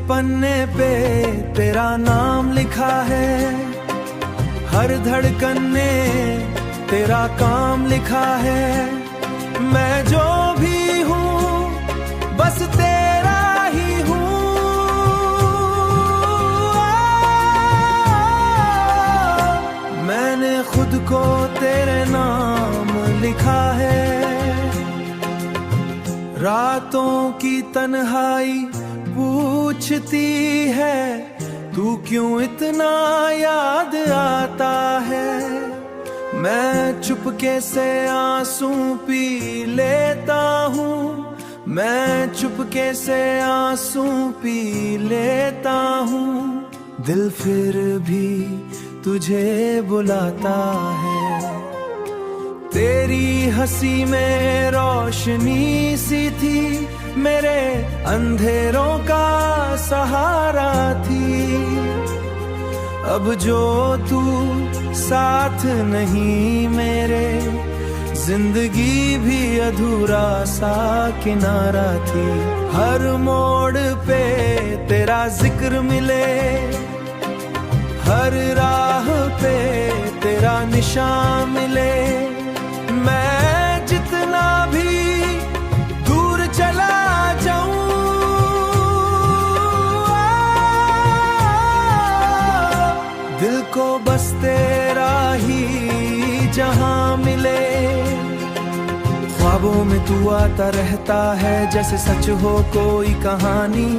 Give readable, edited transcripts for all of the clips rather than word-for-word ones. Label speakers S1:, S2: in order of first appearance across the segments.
S1: पन्ने पे तेरा नाम लिखा है, हर धड़कन ने तेरा काम लिखा है। मैं जो भी हूँ बस तेरा ही हूँ। मैंने खुद को तेरे नाम लिखा है। रातों की तन्हाई पूछती है, तू क्यों इतना याद आता है। मैं चुपके से आंसू पी लेता हूँ, मैं चुपके से आंसू पी लेता हूँ। दिल फिर भी तुझे बुलाता है। तेरी हंसी में रोशनी सी थी, मेरे अंधेरों का सहारा थी। अब जो तू साथ नहीं मेरे, जिंदगी भी अधूरा सा किनारा थी। हर मोड़ पे तेरा जिक्र मिले, हर राह पे तेरा निशान मिले। मैं जितना भी दूर चला जाऊं, दिल को बस तेरा ही जहां मिले। ख्वाबों में तू आता रहता है, जैसे सच हो कोई कहानी।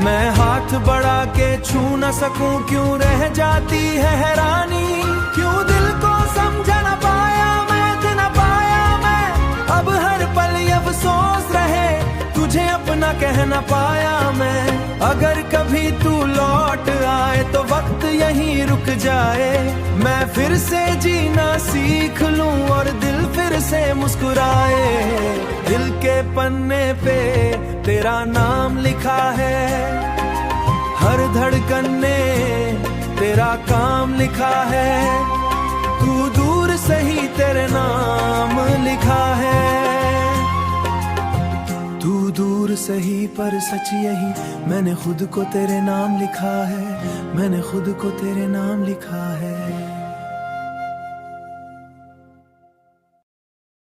S1: मैं हाथ बढ़ा के छू न सकूं, क्यों रह जाती है हैरानी। क्यों दिल को समझ न पाया मैं, न पाया मैं। अब हर पल ये अफसोस रहे, तुझे अपना कह न पाया मैं। अगर कभी तू लौट आए तो वक्त यहीं रुक जाए। मैं फिर से जीना सीख लूं और दिल फिर से मुस्कुराए। दिल के पन्ने पे तेरा नाम लिखा है, हर धड़कन ने तेरा काम लिखा है। तू दूर सही तेरे नाम लिखा है। तू दूर सही पर सच यही, मैंने खुद को तेरे नाम लिखा है। मैंने खुद को तेरे नाम लिखा है।